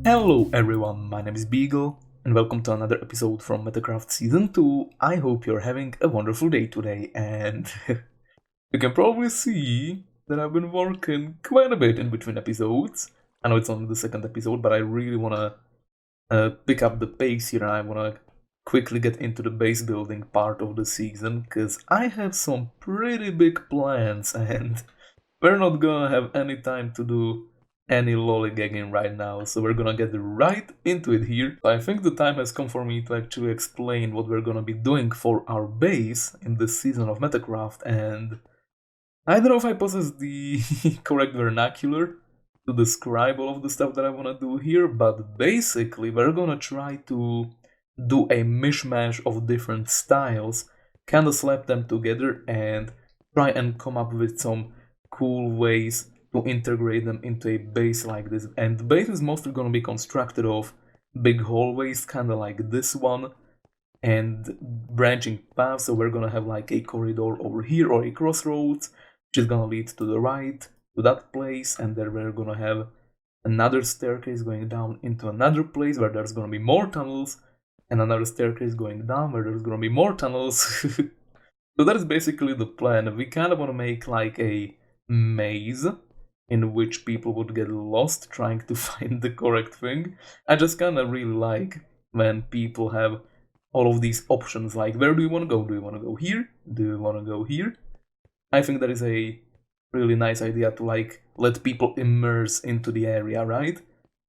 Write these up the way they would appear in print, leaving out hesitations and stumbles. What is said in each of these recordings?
Hello everyone, my name is Bygl and welcome to another episode from Metacraft Season 2. I hope you're having a wonderful day today, and you can probably see that I've been working quite a bit in between episodes. I know it's only the second episode, but I really want to pick up the pace here. I want to quickly get into the base building part of the season, because I have some pretty big plans and we're not gonna have any time to do any lollygagging right now, so we're gonna get right into it here. I think the time has come for me to actually explain what we're gonna be doing for our base in this season of Metacraft, and I don't know if I possess the correct vernacular to describe all of the stuff that I wanna do here, but basically we're gonna try to do a mishmash of different styles, kinda slap them together and try and come up with some cool ways to integrate them into a base like this. And the base is mostly going to be constructed of big hallways, kind of like this one, and branching paths. So we're going to have like a corridor over here or a crossroads, which is going to lead to the right to that place, and then we're going to have another staircase going down into another place where there's going to be more tunnels, and another staircase going down where there's going to be more tunnels. So that is basically the plan. We kind of want to make like a maze in which people would get lost trying to find the correct thing. I just kind of really like when people have all of these options, like where do you want to go? Do you want to go here? Do you want to go here? I think that is a really nice idea to like let people immerse into the area, right?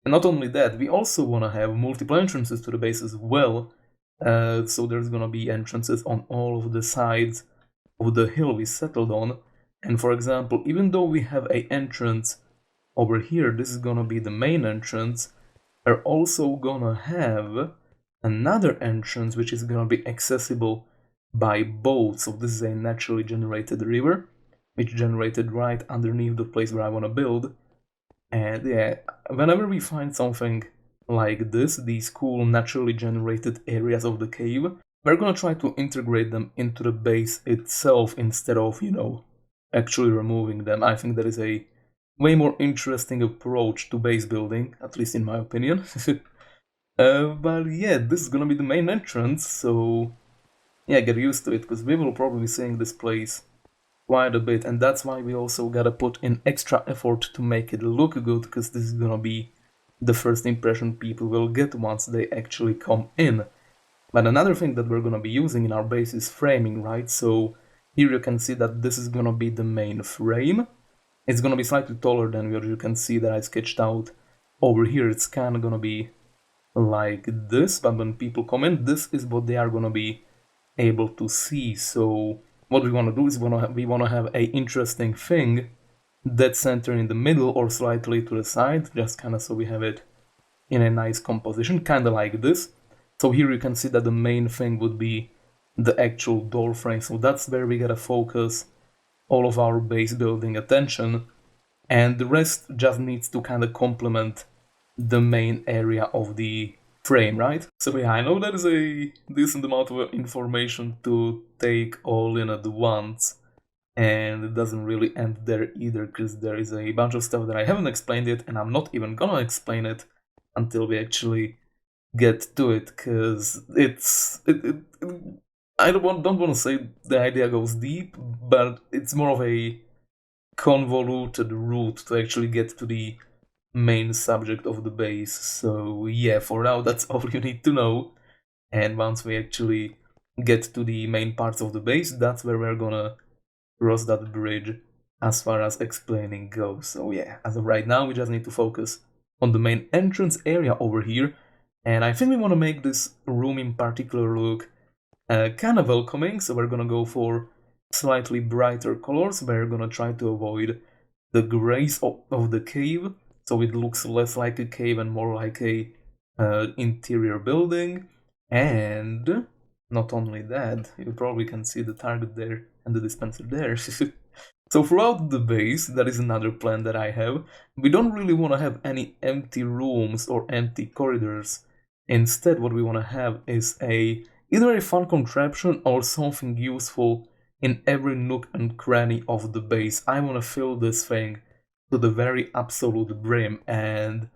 And not only that, we also want to have multiple entrances to the base as well. So there's gonna be entrances on all of the sides of the hill we settled on. And for example, even though we have an entrance over here, this is gonna be the main entrance, we're also gonna have another entrance which is gonna be accessible by boat. So this is a naturally generated river, which generated right underneath the place where I wanna build. And yeah, whenever we find something like this, these cool naturally generated areas of the cave, we're gonna try to integrate them into the base itself instead of, actually removing them. I think that is a way more interesting approach to base building, at least in my opinion. But yeah, this is gonna be the main entrance, so yeah, get used to it, because we will probably be seeing this place quite a bit, and that's why we also gotta put in extra effort to make it look good, because this is gonna be the first impression people will get once they actually come in. But another thing that we're gonna be using in our base is framing, right? So here you can see that this is gonna be the main frame. It's gonna be slightly taller than what you can see that I sketched out over here. It's kinda gonna be like this, but when people come in, this is what they are gonna be able to see. So what we wanna do is we wanna have a interesting thing dead center in the middle or slightly to the side, just kind of so we have it in a nice composition, kind of like this. So here you can see that the main thing would be the actual door frame, so that's where we gotta focus all of our base building attention, and the rest just needs to kind of complement the main area of the frame, right? So yeah, I know that is a decent amount of information to take all in at once, and it doesn't really end there either, because there is a bunch of stuff that I haven't explained yet, and I'm not even gonna explain it until we actually get to it, because I don't want to say the idea goes deep, but it's more of a convoluted route to actually get to the main subject of the base. So yeah, for now that's all you need to know, and once we actually get to the main parts of the base, that's where we're gonna cross that bridge as far as explaining goes. So yeah, as of right now we just need to focus on the main entrance area over here, and I think we want to make this room in particular look kind of welcoming, so we're gonna go for slightly brighter colors. We're gonna try to avoid the grays of the cave, so it looks less like a cave and more like a interior building. And not only that, you probably can see the target there and the dispenser there. So throughout the base, that is another plan that I have. We don't really want to have any empty rooms or empty corridors. Instead, what we want to have is either a fun contraption or something useful in every nook and cranny of the base. I want to fill this thing to the very absolute brim, and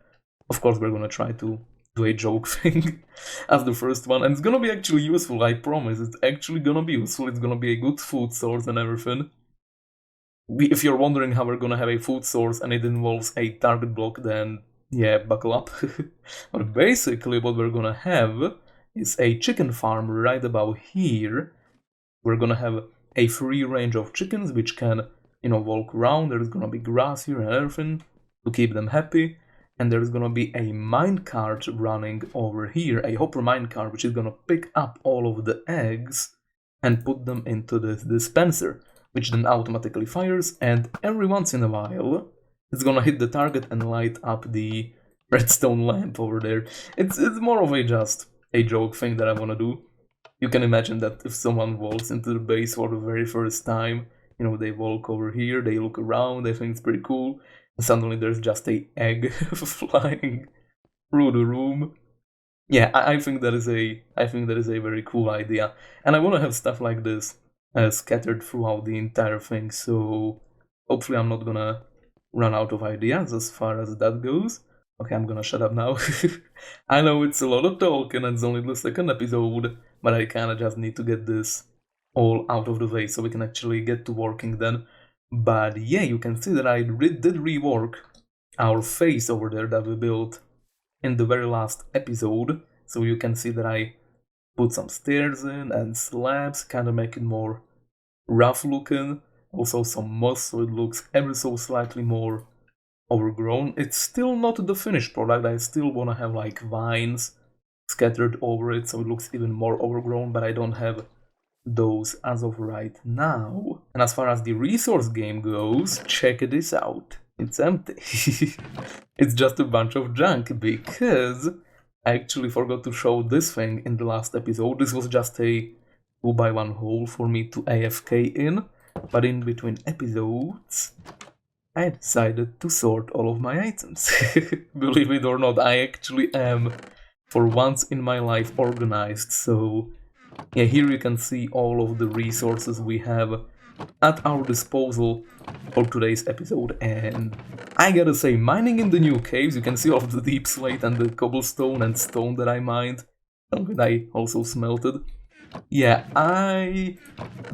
Of course, we're gonna try to do a joke thing as the first one, and it's gonna be actually useful, I promise. It's actually gonna be useful, it's gonna be a good food source and everything. If you're wondering how we're gonna have a food source and it involves a target block, then yeah, buckle up. But basically what we're gonna have is a chicken farm right about here. We're gonna have a free range of chickens which can, walk around. There's gonna be grass here and everything to keep them happy. And there's gonna be a minecart running over here, a hopper minecart, which is gonna pick up all of the eggs and put them into this dispenser, which then automatically fires, and every once in a while it's gonna hit the target and light up the redstone lamp over there. It's more of just a joke thing that I wanna do. You can imagine that if someone walks into the base for the very first time, they walk over here, they look around, they think it's pretty cool, and suddenly there's just a egg flying through the room. Yeah, I think that is a very cool idea, and I want to have stuff like this scattered throughout the entire thing. So hopefully I'm not gonna run out of ideas as far as that goes. Okay, I'm gonna shut up now. I know it's a lot of talking and it's only the second episode, but I kinda just need to get this all out of the way so we can actually get to working then. But yeah, you can see that I did rework our face over there that we built in the very last episode. So you can see that I put some stairs in and slabs, kinda make it more rough looking. Also some moss so it looks ever so slightly more overgrown. It's still not the finished product, I still wanna have like vines scattered over it so it looks even more overgrown, but I don't have those as of right now. And as far as the resource game goes, check this out. It's empty. It's just a bunch of junk because I actually forgot to show this thing in the last episode. This was just a 2x1 hole for me to AFK in, but in between episodes I decided to sort all of my items. Believe it or not, I actually am, for once in my life, organized. So yeah, here you can see all of the resources we have at our disposal for today's episode, and I gotta say, mining in the new caves, you can see all of the deep slate and the cobblestone and stone that I mined, something I also smelted. Yeah, I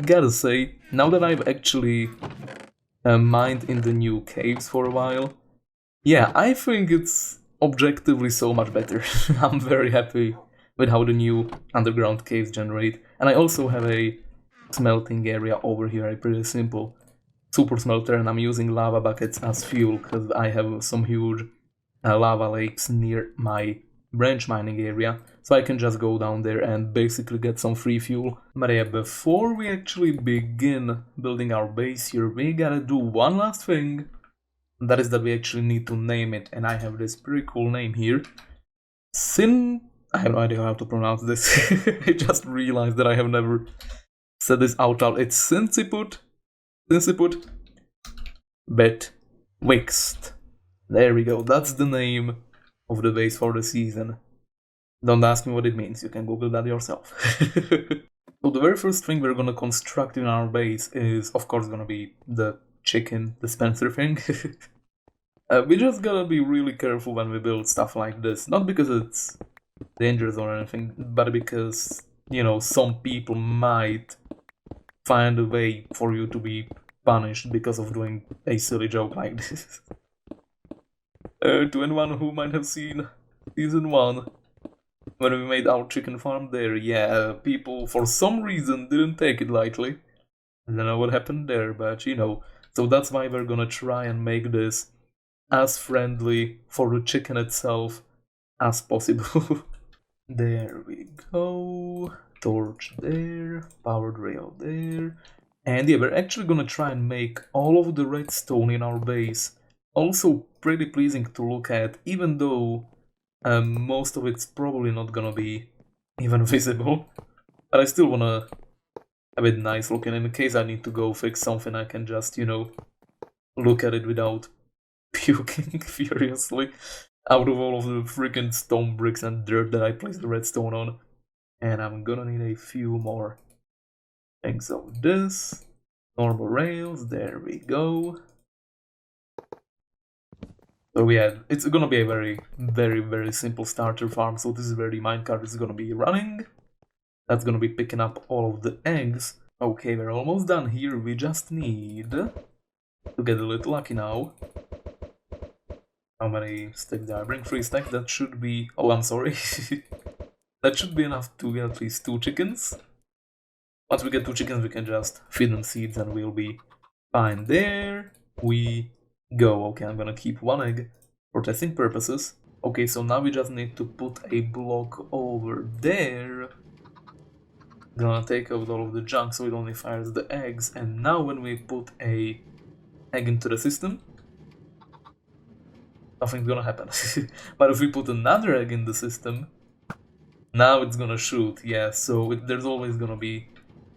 gotta say, now that I've actually mined in the new caves for a while, yeah, I think it's objectively so much better. I'm very happy with how the new underground caves generate. And I also have a smelting area over here, a pretty simple super smelter, and I'm using lava buckets as fuel because I have some huge lava lakes near my branch mining area, so I can just go down there and basically get some free fuel. But yeah, before we actually begin building our base here, we gotta do one last thing. That is that we actually need to name it, and I have this pretty cool name here. I have no idea how to pronounce this. I just realized that I have never said this out loud. It's Sinciput Betwixt. There we go, that's the name of the base for the season. Don't ask me what it means, you can Google that yourself. So the very first thing we're gonna construct in our base is, of course, gonna be the chicken dispenser thing. We just gotta be really careful when we build stuff like this. Not because it's dangerous or anything, but because, some people might find a way for you to be punished because of doing a silly joke like this. To anyone who might have seen season 1, when we made our chicken farm there, yeah, people for some reason didn't take it lightly. I don't know what happened there, but so that's why we're gonna try and make this as friendly for the chicken itself as possible. There we go. Torch there, powered rail there. And yeah, we're actually gonna try and make all of the redstone in our base also pretty pleasing to look at, even though most of it's probably not gonna be even visible. But I still wanna have it nice looking. In case I need to go fix something, I can just, look at it without puking furiously out of all of the freaking stone bricks and dirt that I placed the redstone on. And I'm gonna need a few more things of this. Normal rails, there we go. So yeah, it's gonna be a very simple starter farm. So this is where the minecart is gonna be running. That's gonna be picking up all of the eggs. Okay, we're almost done here. We just need to get a little lucky now. How many sticks did I bring? 3 stacks. That should be... Oh, I'm sorry. That should be enough to get at least 2 chickens. Once we get 2 chickens, we can just feed them seeds and we'll be fine. There we go. Okay, I'm gonna keep 1 egg for testing purposes. Okay, so now we just need to put a block over there. Gonna take out all of the junk so it only fires the eggs. And now when we put a egg into the system, nothing's gonna happen. But if we put another egg in the system, now it's gonna shoot. Yeah, so there's always gonna be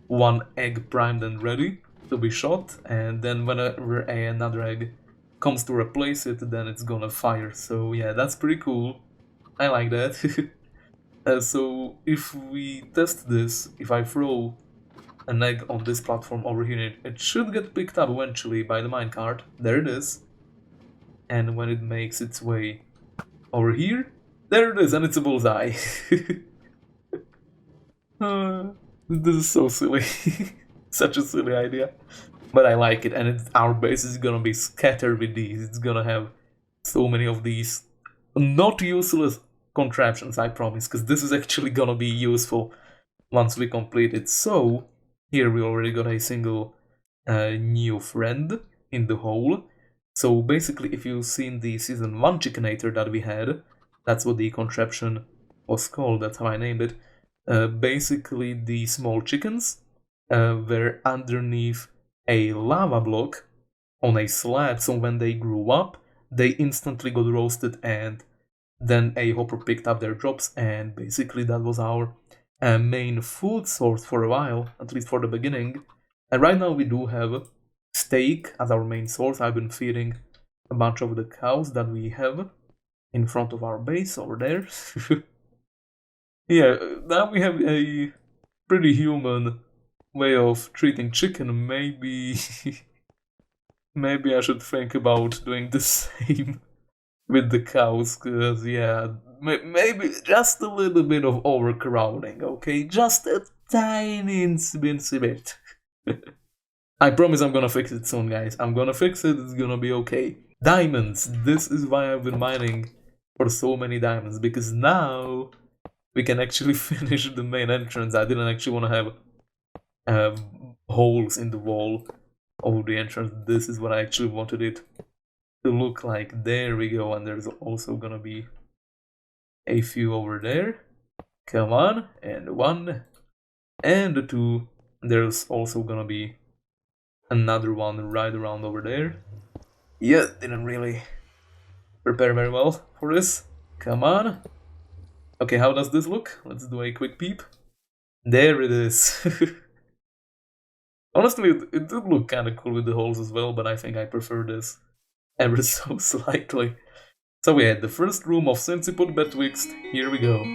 1 egg primed and ready to be shot, and then whenever another egg comes to replace it, then it's gonna fire. So yeah, that's pretty cool. I like that. So if we test this, if I throw an egg on this platform over here, it should get picked up eventually by the minecart. There it is. And when it makes its way over here, there it is, and it's a bullseye. This is so silly. Such a silly idea. But I like it, and our base is gonna be scattered with these. It's gonna have so many of these not useless contraptions, I promise, because this is actually gonna be useful once we complete it. So, here we already got a single new friend in the hole. So basically, if you've seen the Season 1 Chickenator that we had, that's what the contraption was called, that's how I named it. Basically, the small chickens were underneath a lava block on a slab, so when they grew up, they instantly got roasted, and then a hopper picked up their drops, and basically that was our main food source for a while, at least for the beginning. And right now we do have steak as our main source. I've been feeding a bunch of the cows that we have in front of our base over there. Yeah, now we have a pretty human way of treating chicken. Maybe maybe I should think about doing the same with the cows, because yeah, maybe just a little bit of overcrowding, okay? Just a tiny incy bit. I promise I'm gonna fix it soon, guys. I'm gonna fix it, it's gonna be okay. Diamonds! This is why I've been mining for so many diamonds, because now we can actually finish the main entrance. I didn't actually want to have holes in the wall of the entrance. This is what I actually wanted it to look like. There we go, and there's also gonna be a few over there. Come on, and 1, and 2. There's also gonna be another one right around over there. Yeah, didn't really prepare very well for this. Come on. Okay, how does this look? Let's do a quick peep. There it is. Honestly, it did look kinda cool with the holes as well, but I think I prefer this ever so slightly. So we had the first room of Sinciput Betwixt. Here we go.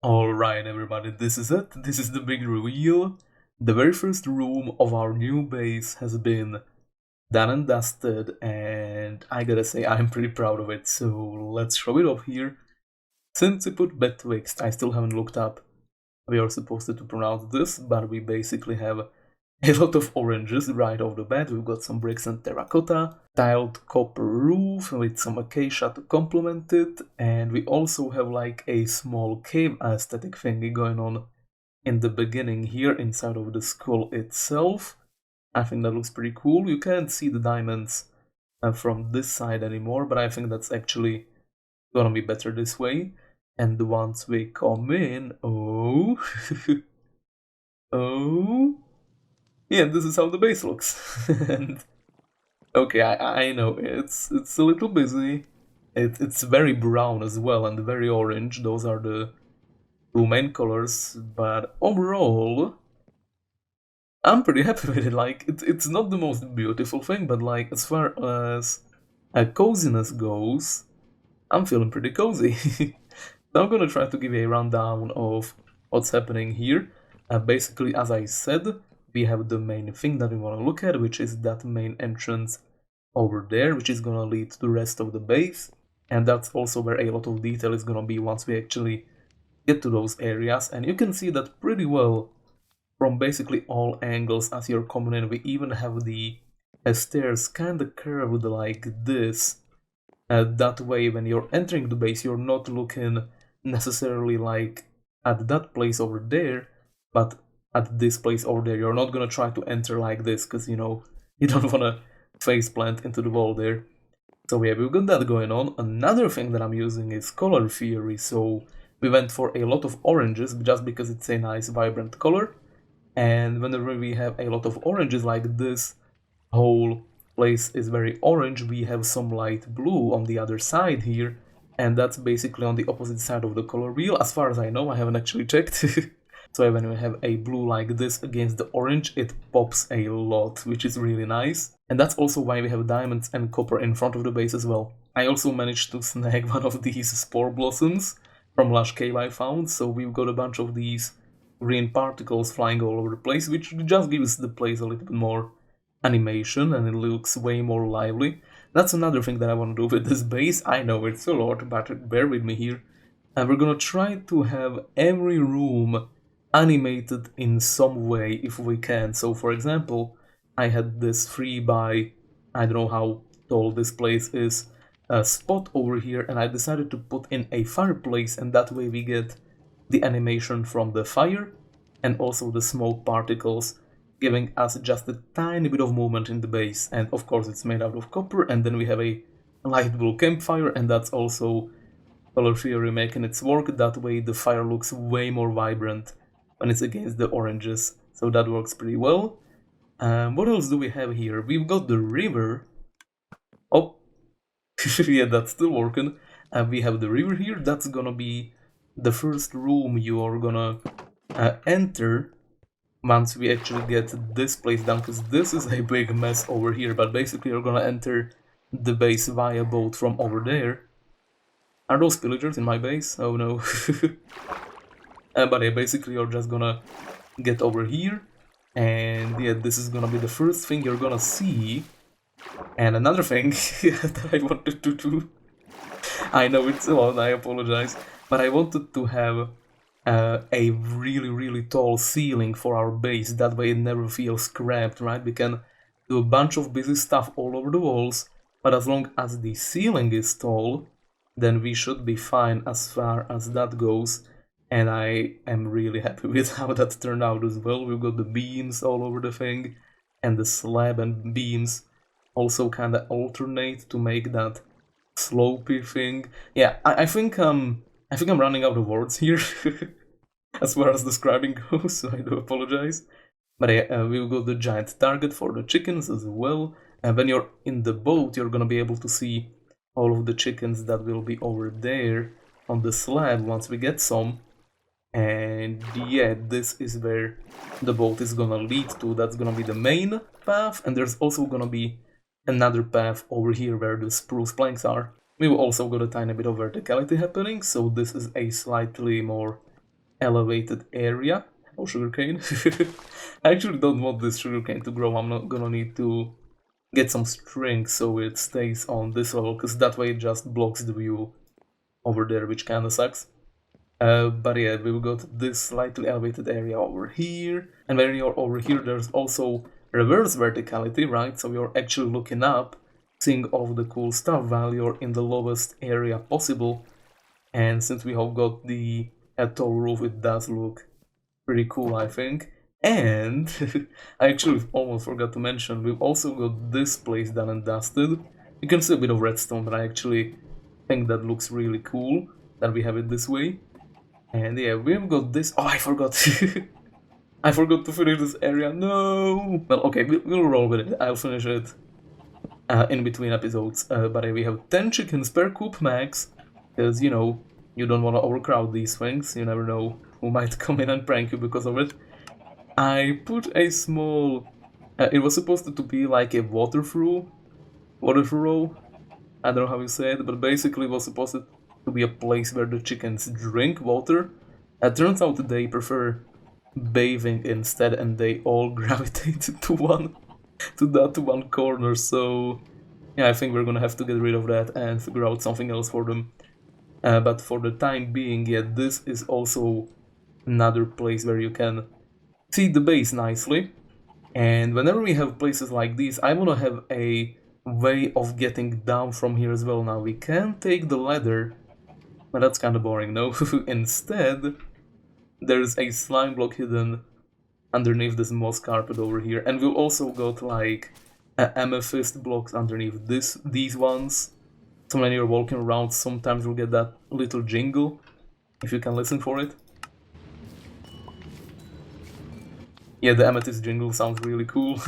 Alright everybody, this is it. This is the big reveal. The very first room of our new base has been done and dusted, and I gotta say I'm pretty proud of it, so let's show it off here. Sinciput Betwixt. I still haven't looked up how we are supposed to pronounce this, but we basically have a lot of oranges right off the bat. We've got some bricks and terracotta, tiled copper roof with some acacia to complement it, and we also have like a small cave aesthetic thingy going on in the beginning here inside of the skull itself. I think that looks pretty cool. You can't see the diamonds from this side anymore, but I think that's actually gonna be better this way. And once we come in, oh, oh, yeah, this is how the base looks. And okay, I know it's a little busy. It's very brown as well and very orange. Those are the two main colors, but overall I'm pretty happy with it. Like, it's not the most beautiful thing, but like as far as coziness goes, I'm feeling pretty cozy. So I'm gonna try to give a rundown of what's happening here. Basically, as I said, we have the main thing that we want to look at, which is that main entrance over there, which is gonna lead to the rest of the base. And that's also where a lot of detail is gonna be once we actually get to those areas. And you can see that pretty well from basically all angles as you're coming in. We even have the stairs kind of curved like this. That way, when you're entering the base, you're not looking necessarily like at that place over there, but at this place over there. You're not gonna try to enter like this, because, you know, you don't wanna face plant into the wall there. So yeah, we've got that going on. Another thing that I'm using is color theory. So we went for a lot of oranges just because it's a nice vibrant color. And whenever we have a lot of oranges like this whole place is very orange, we have some light blue on the other side here, and that's basically on the opposite side of the color wheel. As far as I know, I haven't actually checked. So when we have a blue like this against the orange, it pops a lot, which is really nice. And that's also why we have diamonds and copper in front of the base as well. I also managed to snag one of these spore blossoms from Lush Cave I found, so we've got a bunch of these green particles flying all over the place, which just gives the place a little bit more animation and it looks way more lively. That's another thing that I want to do with this base. I know it's a lot, but bear with me here. And we're gonna try to have every room animated in some way if we can. So for example, I had this 3 by, I don't know how tall this place is, a spot over here, and I decided to put in a fireplace, and that way we get the animation from the fire and also the smoke particles, giving us just a tiny bit of movement in the base. And of course it's made out of copper, and then we have a light blue campfire, and that's also color theory making its work. That way the fire looks way more vibrant when it's against the oranges, so that works pretty well. What else do we have here? We've got the river. Oh, yeah, that's still working. We have the river here. That's gonna be the first room you are gonna enter once we actually get this place done, because this is a big mess over here. But basically you're gonna enter the base via boat from over there. Are those pillagers in my base? Oh no. But yeah, basically you're just gonna get over here, and yeah, this is gonna be the first thing you're gonna see. And another thing that I wanted to do, I know it's a lot, I apologize, but I wanted to have a really tall ceiling for our base. That way it never feels cramped, right? We can do a bunch of busy stuff all over the walls, but as long as the ceiling is tall, then we should be fine as far as that goes. And I am really happy with how that turned out as well. We've got the beams all over the thing, and the slab and beams also kind of alternate to make that slopey thing. Yeah, I think I'm running out of words here as far as describing goes, so I do apologize. But yeah, we've got the giant target for the chickens as well. And when you're in the boat, you're gonna be able to see all of the chickens that will be over there on the slab once we get some. And yeah, this is where the boat is gonna lead to. That's gonna be the main path, and there's also gonna be another path over here where the spruce planks are. We've also got a tiny bit of verticality happening, so this is a slightly more elevated area. Oh, sugarcane. I actually don't want this sugarcane to grow. I'm not gonna need to get some string so it stays on this level, because that way it just blocks the view over there, which kinda sucks. But yeah, we've got this slightly elevated area over here, and when you're over here there's also reverse verticality, right? So you're actually looking up, seeing all of the cool stuff while you're in the lowest area possible. And since we have got the tall roof, it does look pretty cool, I think. And I actually almost forgot to mention, we've also got this place done and dusted. You can see a bit of redstone, but I actually think that looks really cool that we have it this way. And yeah, we've got this. Oh, I forgot. I forgot to finish this area. No. Well, okay, we'll roll with it. I'll finish it in between episodes. But we have 10 chickens per coop max, because, you know, you don't want to overcrowd these things. You never know who might come in and prank you because of it. I put a small... it was supposed to be like a water furrow. I don't know how you say it, but basically it was supposed to be a place where the chickens drink water. It turns out they prefer bathing instead, and they all gravitated to that one corner. So yeah, I think we're gonna have to get rid of that and figure out something else for them. But for the time being, yeah, this is also another place where you can see the base nicely. And whenever we have places like these, I want to have a way of getting down from here as well. Now we can take the ladder, but that's kind of boring, no? Instead, there's a slime block hidden underneath this moss carpet over here, and we've also got like amethyst blocks underneath these ones. So when you're walking around, sometimes you'll get that little jingle, if you can listen for it. Yeah, the amethyst jingle sounds really cool.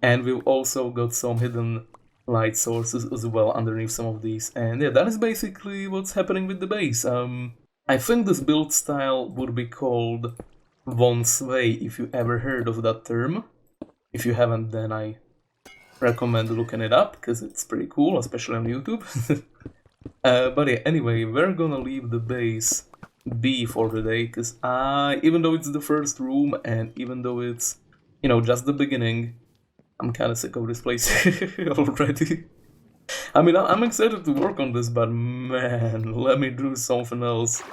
And we've also got some hidden light sources as well underneath some of these. And yeah, that is basically what's happening with the base. I think this build style would be called Von Sway, if you ever heard of that term. If you haven't, then I recommend looking it up, because it's pretty cool, especially on YouTube. But yeah, anyway, we're gonna leave the base be for the day, because even though it's the first room, and even though it's, you know, just the beginning, I'm kind of sick of this place already. I mean, I'm excited to work on this, but man, let me do something else,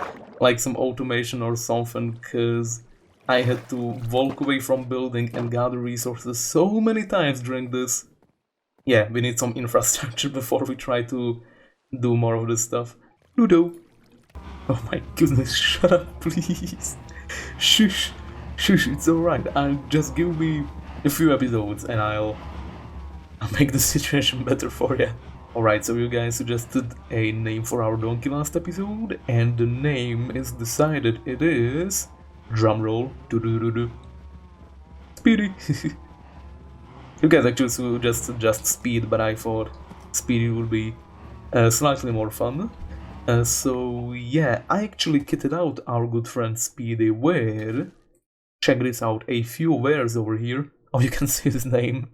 like some automation or something, because I had to walk away from building and gather resources so many times during this. Yeah, we need some infrastructure before we try to do more of this stuff. Ludo! Oh my goodness, shut up, please. Shush, shush, it's alright. Just give me a few episodes and I'll make the situation better for you. Alright, so you guys suggested a name for our donkey last episode, and the name is decided. It is... drumroll. Do-do-do-do. Speedy. You guys actually suggest Speed, but I thought Speedy would be slightly more fun. So yeah, I actually kitted out our good friend Speedy with, check this out, a few wares over here. Oh, you can see his name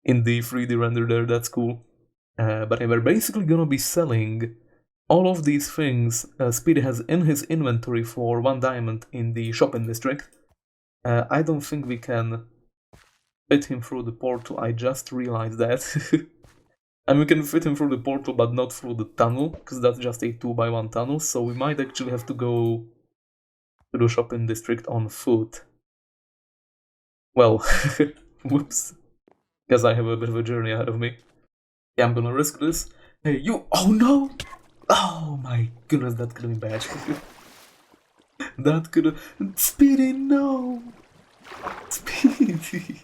in the 3D render there, that's cool. But we're basically gonna be selling all of these things Speedy has in his inventory for 1 diamond in the shopping district. I don't think we can fit him through the portal, I just realized that. And we can fit him through the portal, but not through the tunnel, because that's just a 2x1 tunnel, so we might actually have to go to the shopping district on foot. Well, whoops, because I have a bit of a journey ahead of me. Yeah, I'm gonna risk this. Hey, you! Oh no! Oh my goodness, that could have been bad. That could have... Speedy, no! Speedy!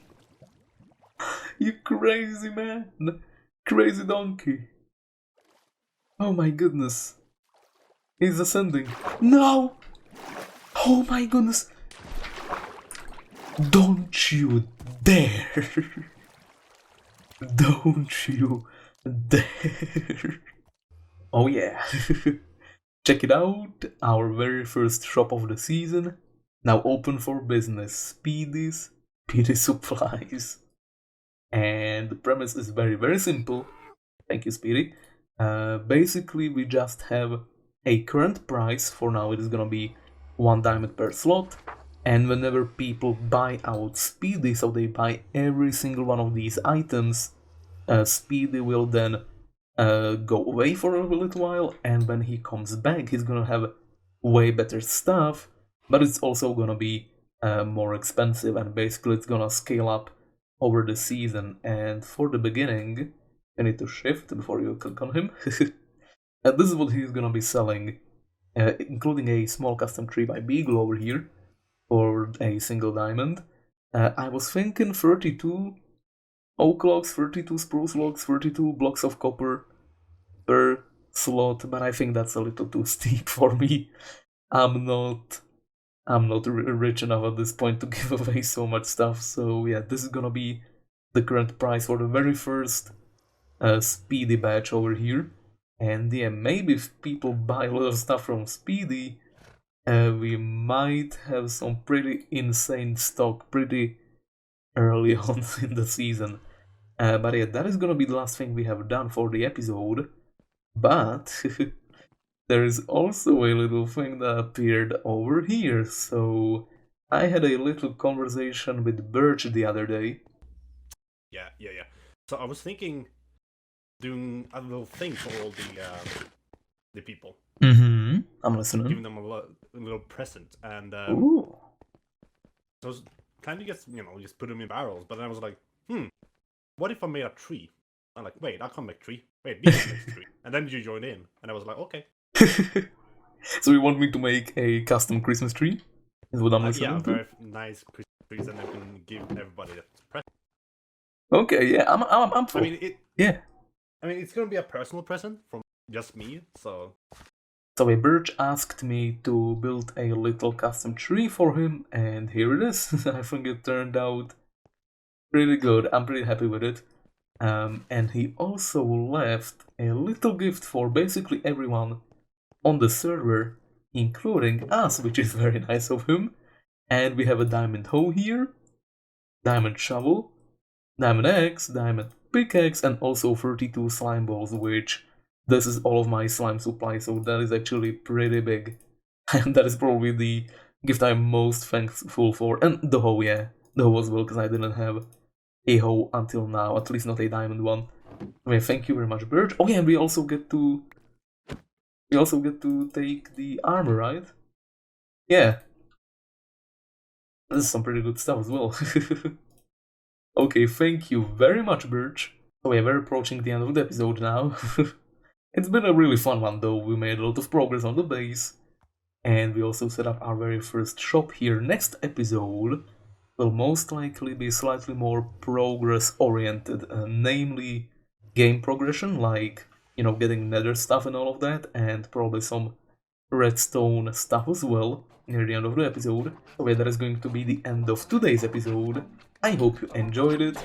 You crazy man! Crazy donkey! Oh my goodness! He's ascending! No! Oh my goodness! Don't you dare! Don't you dare! Oh yeah! Check it out! Our very first shop of the season, now open for business. Speedy Supplies. And the premise is very, very simple. Thank you, Speedy. Basically, we just have a current price. For now, it is gonna be 1 diamond per slot. And whenever people buy out Speedy, so they buy every single one of these items, Speedy will then go away for a little while. And when he comes back, he's gonna have way better stuff. But it's also gonna be more expensive. And basically, it's gonna scale up over the season. And for the beginning, you need to shift before you click on him. And this is what he's gonna be selling, including a small custom tree by Bygl over here for a single diamond. I was thinking 32 oak logs, 32 spruce logs, 32 blocks of copper per slot, but I think that's a little too steep for me. I'm not rich enough at this point to give away so much stuff, so yeah, this is gonna be the current price for the very first Speedy batch over here. And yeah, maybe if people buy a lot of stuff from Speedy, we might have some pretty insane stock pretty early on in the season. But yeah, that is gonna be the last thing we have done for the episode. But there is also a little thing that appeared over here. So I had a little conversation with Birch the other day. Yeah. So I was thinking doing a little thing for all the people. Mm-hmm. I'm listening. Giving them a little present, and Ooh. so I was kind of just put them in barrels. But then I was like, what if I made a tree? I'm like, wait, I can't make tree. Wait, we can make a tree. And then you joined in, and I was like, okay. So you want me to make a custom Christmas tree? Is what I'm listening yeah, to? very nice Christmas trees, and I can give everybody that present. Okay, yeah, I'm for. I mean, it's gonna be a personal present from just me, so. So a Birch asked me to build a little custom tree for him, and here it is. I think it turned out pretty good. I'm pretty happy with it. And he also left a little gift for basically everyone on the server, including us, which is very nice of him. And we have a diamond hoe here, diamond shovel, diamond axe, diamond pickaxe, and also 32 slime balls, which this is all of my slime supply, so that is actually pretty big. And that is probably the gift I'm most thankful for. And the hoe, yeah, the hoe as well, because I didn't have a hoe until now, at least not a diamond one. I mean, thank you very much, Birch. Oh yeah, and we also get to take the armor, right? Yeah. This is some pretty good stuff as well. Okay, thank you very much, Birch. So yeah, we're approaching the end of the episode now. It's been a really fun one though. We made a lot of progress on the base. And we also set up our very first shop here. Next episode will most likely be slightly more progress oriented, namely game progression, like, getting nether stuff and all of that, and probably some redstone stuff as well near the end of the episode. So yeah, that is going to be the end of today's episode. I hope you enjoyed it.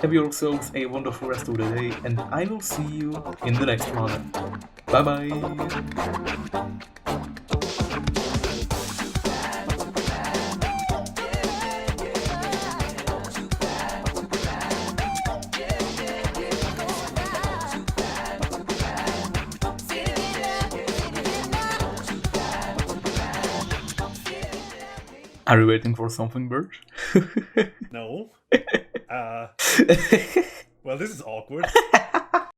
Have yourselves a wonderful rest of the day, and I will see you in the next one. Bye bye! Are you waiting for something, Birch? No. Well, this is awkward.